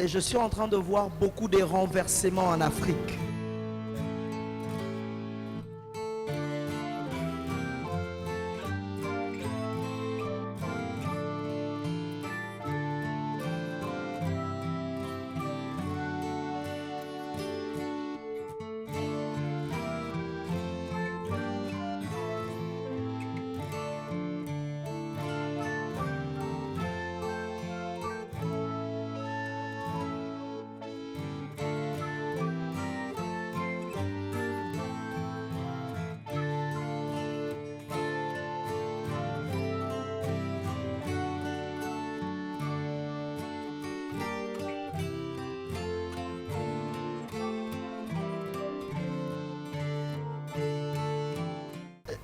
Et je suis en train de voir beaucoup de renversements en Afrique.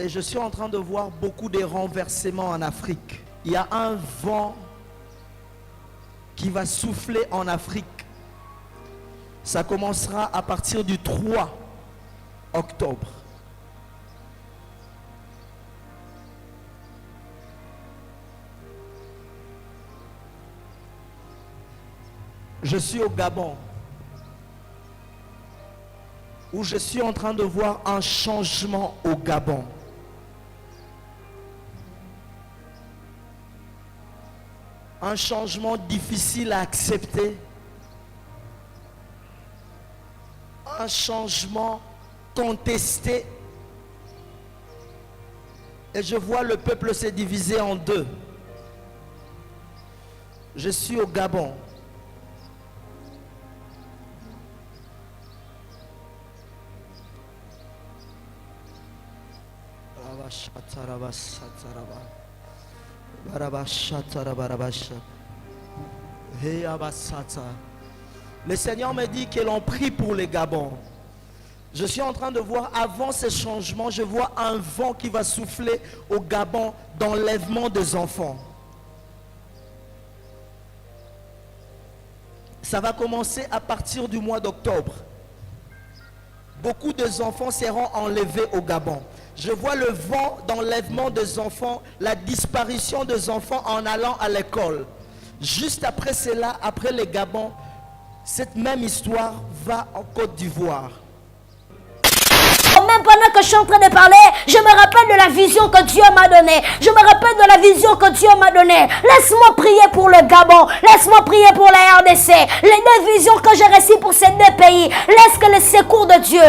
Et je suis en train de voir beaucoup de renversements en Afrique. Il y a un vent qui va souffler en Afrique. Ça commencera à partir du 3 octobre. Je suis au Gabon, où je suis en train de voir un changement au Gabon. Un changement difficile à accepter. Un changement contesté. Et je vois le peuple se diviser en deux. Je suis au Gabon. Le Seigneur me dit que l'on prie pour les Gabon. Je suis en train de voir, avant ces changements, je vois un vent qui va souffler au Gabon d'enlèvement des enfants. Ça va commencer à partir du mois d'octobre. Beaucoup d'enfants seront enlevés au Gabon. Je vois le vent d'enlèvement des enfants, la disparition des enfants en allant à l'école. Juste après cela, après les Gabon, cette même histoire va en Côte d'Ivoire. Même pendant que je suis en train de parler, je me rappelle de la vision que Dieu m'a donnée. Je me rappelle de la vision que Dieu m'a donnée. Laisse-moi prier pour le Gabon. Laisse-moi prier pour la RDC. Les deux visions que j'ai reçues pour ces deux pays. Laisse que le secours de Dieu,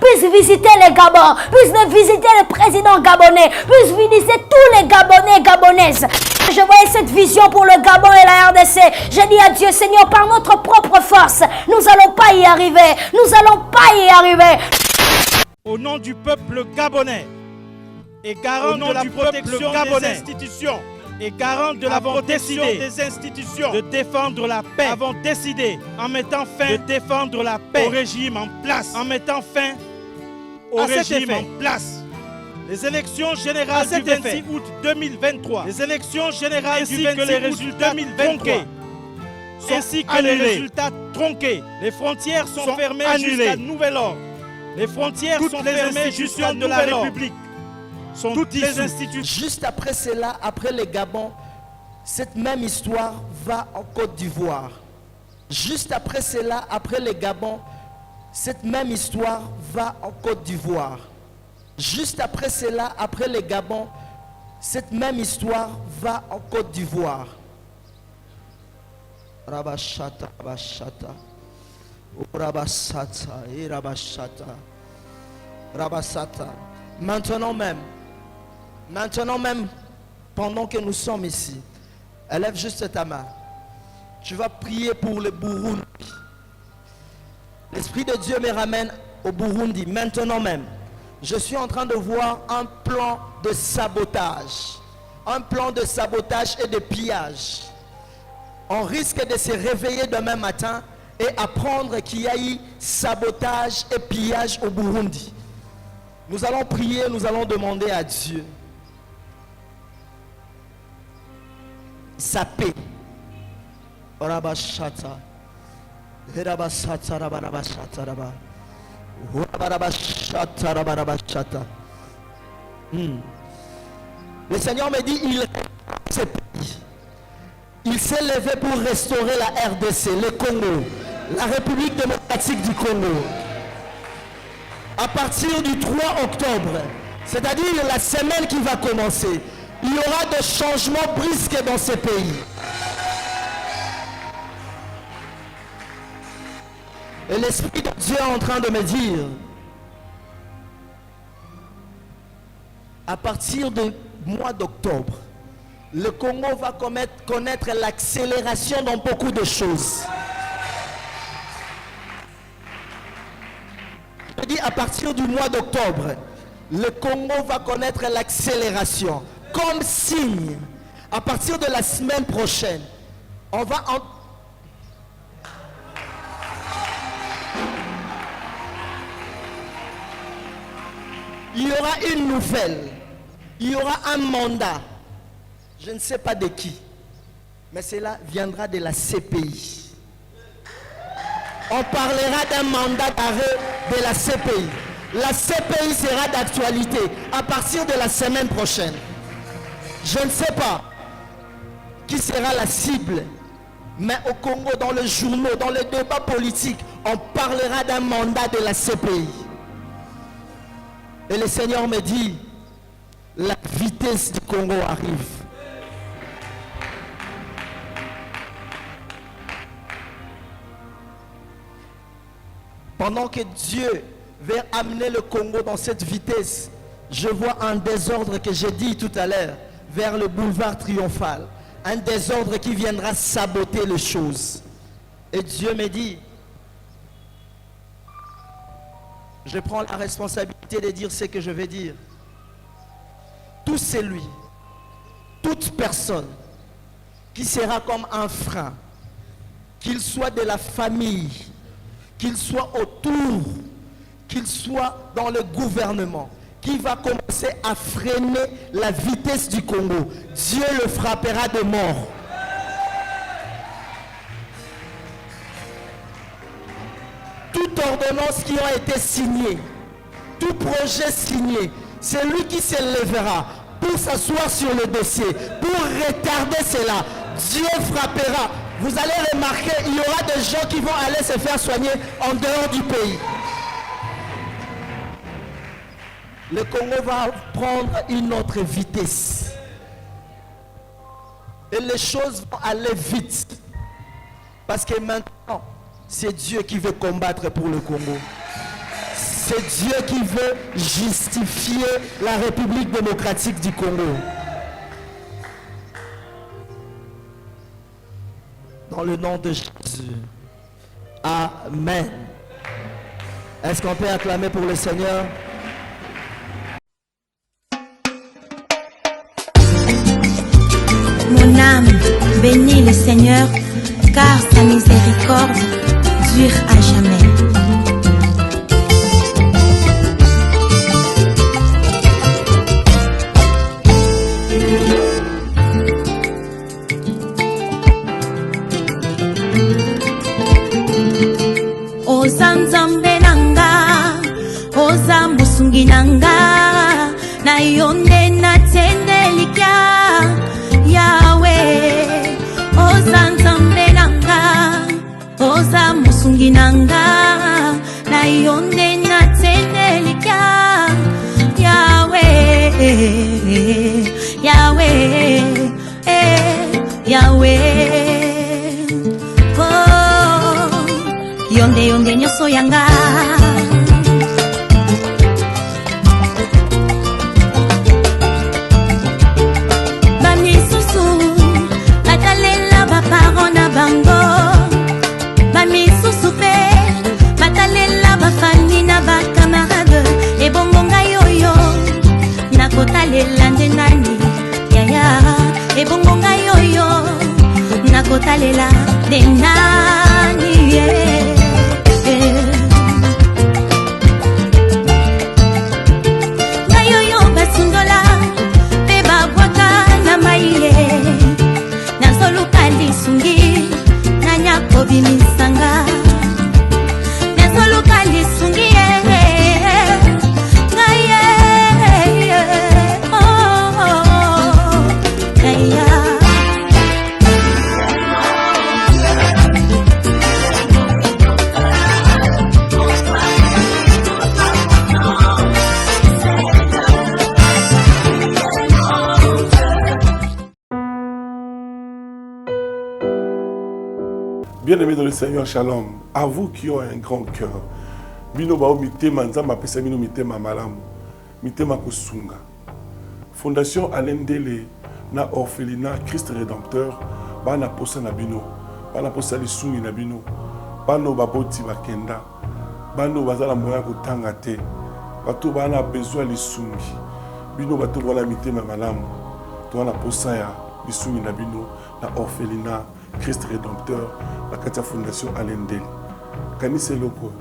puisse visiter les Gabons, puisse visiter le président gabonais, puisse visiter tous les Gabonais et Gabonaises. Je voyais cette vision pour le Gabon et la RDC. J'ai dit à Dieu, Seigneur, par notre propre force, nous n'allons pas y arriver. Nous n'allons pas y arriver. Au nom du peuple gabonais et garant de la protection des institutions et garant de la protection des institutions de défendre la paix, avons décidé en mettant fin de défendre la paix au régime en place, en mettant fin au régime en place. Les élections générales du 26 août 2023, les élections générales ainsi que les résultats 2023 ainsi que les résultats tronqués. Les frontières sont fermées jusqu'à nouvel ordre. Les frontières sont fermées jusqu'à de la République. Sont toutes les institutions. Juste après cela, après les Gabon, cette même histoire va en Côte d'Ivoire. Juste après cela, après les Gabon, cette même histoire va en Côte d'Ivoire. Juste après cela, après les Gabon, cette même histoire va en Côte d'Ivoire. Rabashata, Rabashata, Rabasata, Rabashata, Rabasata. Maintenant même, pendant que nous sommes ici, élève juste ta main. Tu vas prier pour le Burundi. L'Esprit de Dieu me ramène au Burundi, maintenant même. Je suis en train de voir un plan de sabotage. Un plan de sabotage et de pillage. On risque de se réveiller demain matin et apprendre qu'il y a eu sabotage et pillage au Burundi. Nous allons prier, nous allons demander à Dieu sa paix. Rabashata. Rabashata, Rabashata, Rabashata. Le Seigneur me dit, Il s'est levé pour restaurer la RDC, le Congo, la République démocratique du Congo. À partir du 3 octobre, c'est-à-dire la semaine qui va commencer, il y aura des changements brusques dans ce pays. Et l'Esprit de Dieu est en train de me dire, à partir du mois d'octobre, le Congo va connaître l'accélération dans beaucoup de choses. Je dis à partir du mois d'octobre, le Congo va connaître l'accélération. Comme signe, à partir de la semaine prochaine, on va il y aura une nouvelle, il y aura un mandat, je ne sais pas de qui, mais cela viendra de la CPI. On parlera d'un mandat d'arrêt de la CPI. La CPI sera d'actualité à partir de la semaine prochaine. Je ne sais pas qui sera la cible, mais au Congo, dans les journaux, dans les débats politiques, on parlera d'un mandat de la CPI. Et le Seigneur me dit, la vitesse du Congo arrive. Pendant que Dieu veut amener le Congo dans cette vitesse, je vois un désordre que j'ai dit tout à l'heure, vers le boulevard triomphal. Un désordre qui viendra saboter les choses. Et Dieu me dit, je prends la responsabilité de dire ce que je vais dire. Tout celui, toute personne qui sera comme un frein, qu'il soit de la famille, qu'il soit autour, qu'il soit dans le gouvernement, qui va commencer à freiner la vitesse du Congo, Dieu le frappera de mort. Toute ordonnance qui a été signée, tout projet signé, c'est lui qui se lèvera pour s'asseoir sur le dossier, pour retarder cela. Dieu frappera. Vous allez remarquer, il y aura des gens qui vont aller se faire soigner en dehors du pays. Le Congo va prendre une autre vitesse. Et les choses vont aller vite. Parce que maintenant, c'est Dieu qui veut combattre pour le Congo. C'est Dieu qui veut justifier la République démocratique du Congo. Dans le nom de Jésus. Amen. Est-ce qu'on peut acclamer pour le Seigneur? Mon âme bénit le Seigneur, car sa miséricorde dure à jamais. Oza nzambe nanga, oza musungi nanga, na yonde na tendelika. Yahweh, oza nzambe nanga, oza musungi nanga, na yonde na tendelika. Yahweh, Yahweh, Yahweh, oh, yonde nyoso yanga. Kotalela nani yaya ebongo ngayoyo nakotalela de nani ngayoyo basundola pe babwaka na maiye nazoluka lisungi nanya kobimisanga nazoluka lisungi Bien-aimés dans le Seigneur, shalom. À vous qui ont un grand cœur. Bino bao mitema nzamba pesa bino mitema malamu. Mitema kusunga. Fondation Alendele na orphelinat Christ Rédempteur bana posa na bino. Bana posa lisungi na bino. Bano baboti bakenda. Bano bazala moya kotanga te. Bato bana besoin lisungi. Bino bato wala mitema malamu. To na posa ya lisungi na bino na orphelinat Christ Rédempteur, la Katia Fondation Alendele. Kanise loko.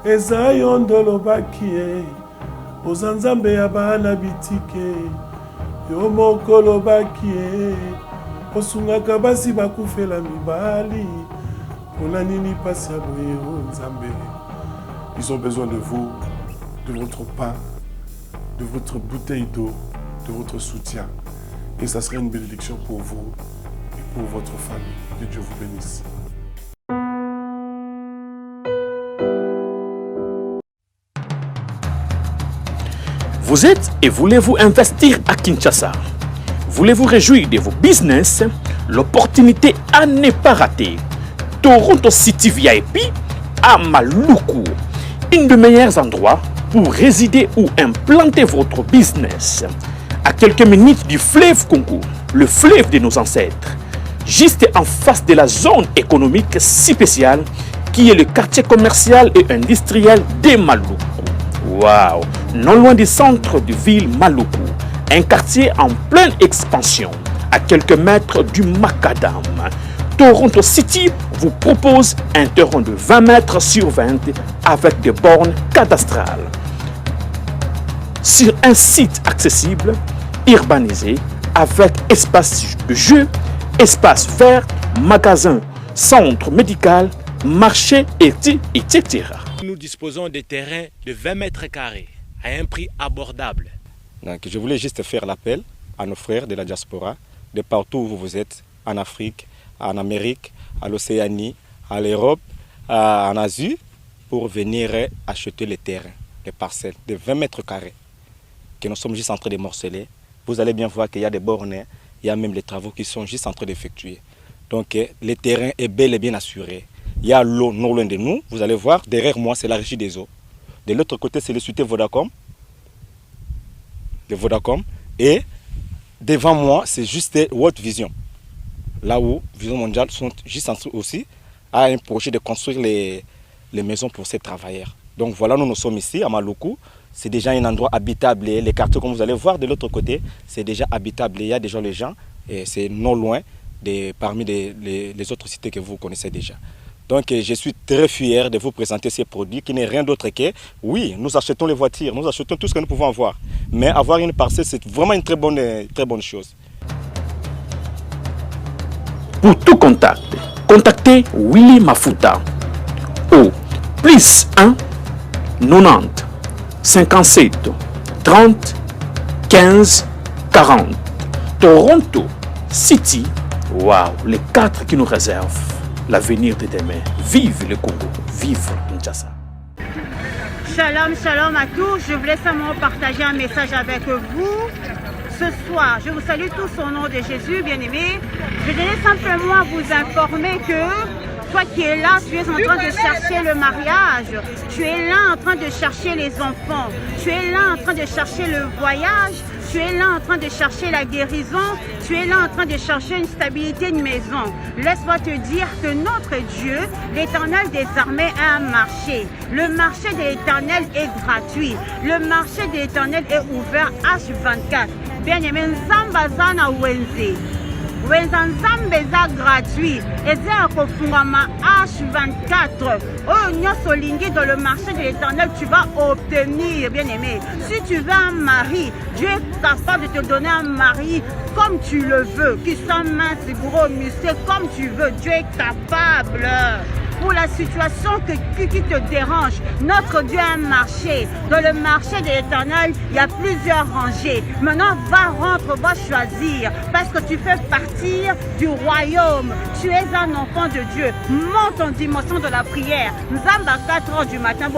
Eza yondolo bakie. Ozanzambe ya bana bitike. Yo mokolo bakie. Osungaka basi bakufela mibali. Pona nini pasi ya boye o nzambe. Ils ont besoin de vous, de votre pain, de votre bouteille d'eau, de votre soutien. Et ça serait une bénédiction pour vous. Pour votre famille. Que Dieu vous bénisse. Vous êtes et voulez-vous investir à Kinshasa? Voulez-vous réjouir de vos business? L'opportunité à ne pas rater. Toronto City VIP à Maluku. Un des meilleurs endroits pour résider ou implanter votre business. À quelques minutes du fleuve Congo, le fleuve de nos ancêtres. Juste en face de la zone économique spéciale qui est le quartier commercial et industriel de Maluku. Waouh! Non loin du centre de ville Maluku, un quartier en pleine expansion, à quelques mètres du Macadam. Toronto City vous propose un terrain de 20 mètres sur 20 avec des bornes cadastrales. Sur un site accessible, urbanisé, avec espace de jeu, espace vert, magasin, centre médical, marché, etc. Nous disposons de terrains de 20 mètres carrés à un prix abordable. Donc, je voulais juste faire l'appel à nos frères de la diaspora, de partout où vous êtes, en Afrique, en Amérique, à l'Océanie, à l'Europe, en Asie, pour venir acheter les terrains, les parcelles de 20 mètres carrés que nous sommes juste en train de morceler. Vous allez bien voir qu'il y a des bornes, il y a même les travaux qui sont juste en train d'effectuer. Donc le terrain est bel et bien assuré. Il y a l'eau non loin de nous. Vous allez voir, derrière moi, c'est la régie des eaux. De l'autre côté, c'est le société Vodacom. De Vodacom. Et devant moi, c'est juste World Vision. Là où Vision Mondiale sont juste en train aussi à un projet de construire les maisons pour ces travailleurs. Donc voilà, nous sommes ici à Maluku. C'est déjà un endroit habitable. Les quartiers, comme vous allez voir de l'autre côté, c'est déjà habitable. Il y a déjà les gens et c'est non loin parmi les autres cités que vous connaissez déjà. Donc je suis très fier de vous présenter ces produits qui n'est rien d'autre que, oui, nous achetons les voitures, nous achetons tout ce que nous pouvons avoir. Mais avoir une parcelle, c'est vraiment une très bonne chose. Pour tout contact, contactez Willy Mafuta au +1 90 57 30 15 40. Toronto City, waouh, les 4 qui nous réservent l'avenir de demain. Vive le Congo, vive Kinshasa. Shalom, shalom à tous. Je voulais simplement partager un message avec vous. Ce soir, je vous salue tous au nom de Jésus, bien-aimés. Je voulais simplement vous informer que toi qui es là, tu es en train de chercher le mariage. Tu es là en train de chercher les enfants. Tu es là en train de chercher le voyage. Tu es là en train de chercher la guérison. Tu es là en train de chercher une stabilité de maison. Laisse-moi te dire que notre Dieu, l'Éternel des armées, a un marché. Le marché de l'Éternel est gratuit. Le marché de l'Éternel est ouvert H24. Bien-aimé, Nzambazana Wenze. Nzambe eza gratuit. Eza kofungama H24. Oh, nyonso lingi dans le marché de l'Éternel, tu vas obtenir, bien-aimé. Si tu veux un mari, Dieu est capable de te donner un mari comme tu le veux, qui soit mince, gros, musclé, comme tu veux. Dieu est capable. Pour la situation qui te dérange, notre Dieu a un marché. Dans le marché de l'Éternel, il y a plusieurs rangées. Maintenant, va choisir. Parce que tu fais partir du royaume. Tu es un enfant de Dieu. Monte en dimension de la prière. Nous sommes à 4 h du matin.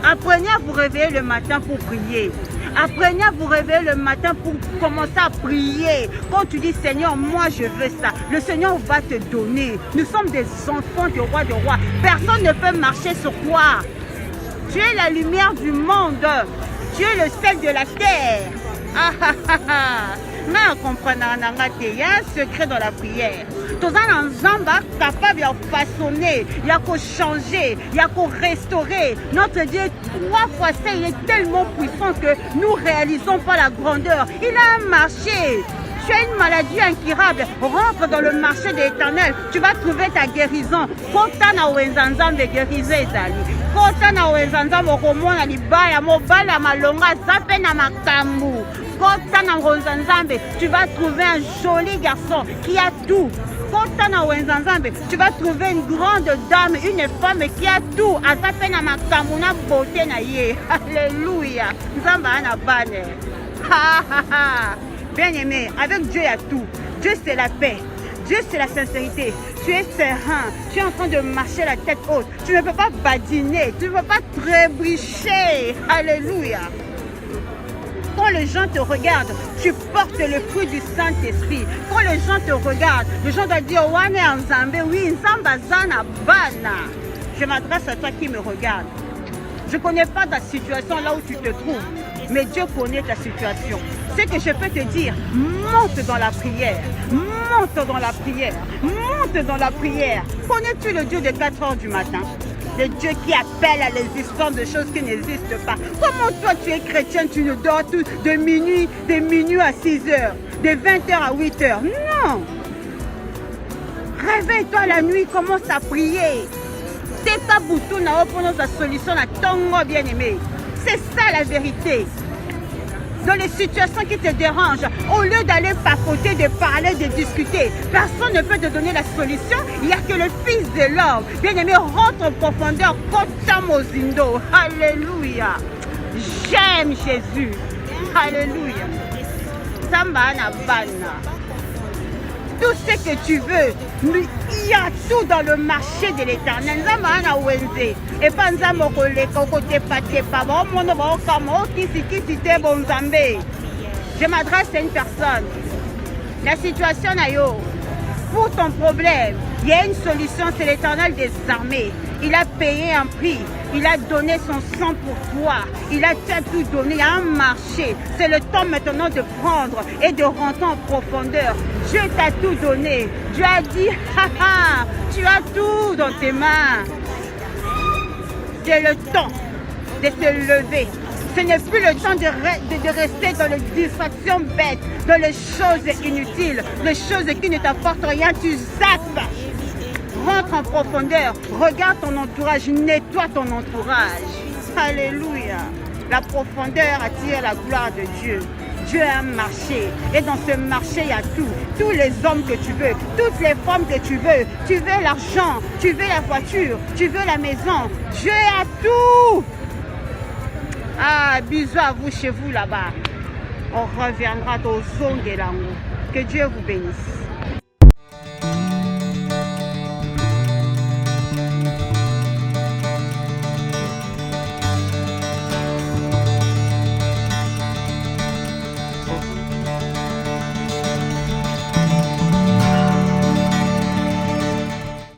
Apprenez à vous réveiller le matin pour prier. Apprenez à vous réveiller le matin pour commencer à prier. Quand tu dis Seigneur, moi je veux ça, le Seigneur va te donner. Nous sommes des enfants du roi de rois. Personne ne peut marcher sur toi. Tu es la lumière du monde. Tu es le sel de la terre. Mais en comprenant, il y a un secret dans la prière. Tous les gens capable de façonner, il y a qu'à changer, il y a qu'à restaurer. Notre Dieu, 3 fois ça, il est tellement puissant que nous ne réalisons pas la grandeur. Il a un marché. Tu as une maladie incurable, rentre dans le marché de l'Éternel, tu vas trouver ta guérison. Kota na wenzanzambe guérison ezali. Kota na wenzanzambe okomona libaya mobala malonga zape na makambu. Kota na wenzanzambe, tu vas trouver un joli garçon qui a tout. Kota na wenzanzambe, tu vas trouver une grande dame, une femme qui a tout. Azape na makambu na beauté na ye. Alléluia. Nzamba ana bane. Ha ha ha. Bien-aimé, avec Dieu il y a tout. Dieu c'est la paix. Dieu c'est la sincérité. Tu es serein. Tu es en train de marcher la tête haute. Tu ne peux pas badiner. Tu ne peux pas trébucher. Alléluia. Quand les gens te regardent, tu portes le fruit du Saint-Esprit. Quand les gens te regardent, les gens doivent dire Wane Nzambe, oui, Nzamba zana bana. Je m'adresse à toi qui me regarde. Je ne connais pas ta situation là où tu te trouves, mais Dieu connaît ta situation. Ce que je peux te dire, monte dans la prière, monte dans la prière, monte dans la prière. Connais-tu le Dieu de 4 heures du matin? Le Dieu qui appelle à l'existence de choses qui n'existent pas. Comment toi tu es chrétien, tu ne dors tout de minuit à 6 heures, de 20h à 8h? Non! Réveille-toi la nuit, commence à prier. C'est ta bouton à opposer sa solution à ton bien-aimé. C'est ça la vérité. Dans les situations qui te dérangent, au lieu d'aller papoter, de parler, de discuter, personne ne peut te donner la solution. Il n'y a que le Fils de l'homme. Bien-aimé, rentre en profondeur. Kotamozindo. Alléluia. J'aime Jésus. Alléluia. Sambana bana. Tout ce que tu veux, il y a tout dans le marché de l'Éternel. Et pas je m'adresse à une personne. La situation pour ton problème, il y a une solution, c'est l'Éternel des armées. Il a payé un prix, il a donné son sang pour toi, il a tout donné, il y a un marché. C'est le temps maintenant de prendre et de rentrer en profondeur. Dieu t'a tout donné. Dieu a dit, haha, tu as tout dans tes mains. C'est le temps de te lever. Ce n'est plus le temps de rester dans les distractions bêtes, dans les choses inutiles, les choses qui ne t'apportent rien, tu zappes. Rentre en profondeur, regarde ton entourage, nettoie ton entourage. Alléluia. La profondeur attire la gloire de Dieu. Dieu a un marché et dans ce marché il y a tout. Tous les hommes que tu veux, toutes les femmes que tu veux l'argent, tu veux la voiture, tu veux la maison. Dieu a tout. Ah, bisous à vous chez vous là-bas. On reviendra au Zongelango. Que Dieu vous bénisse.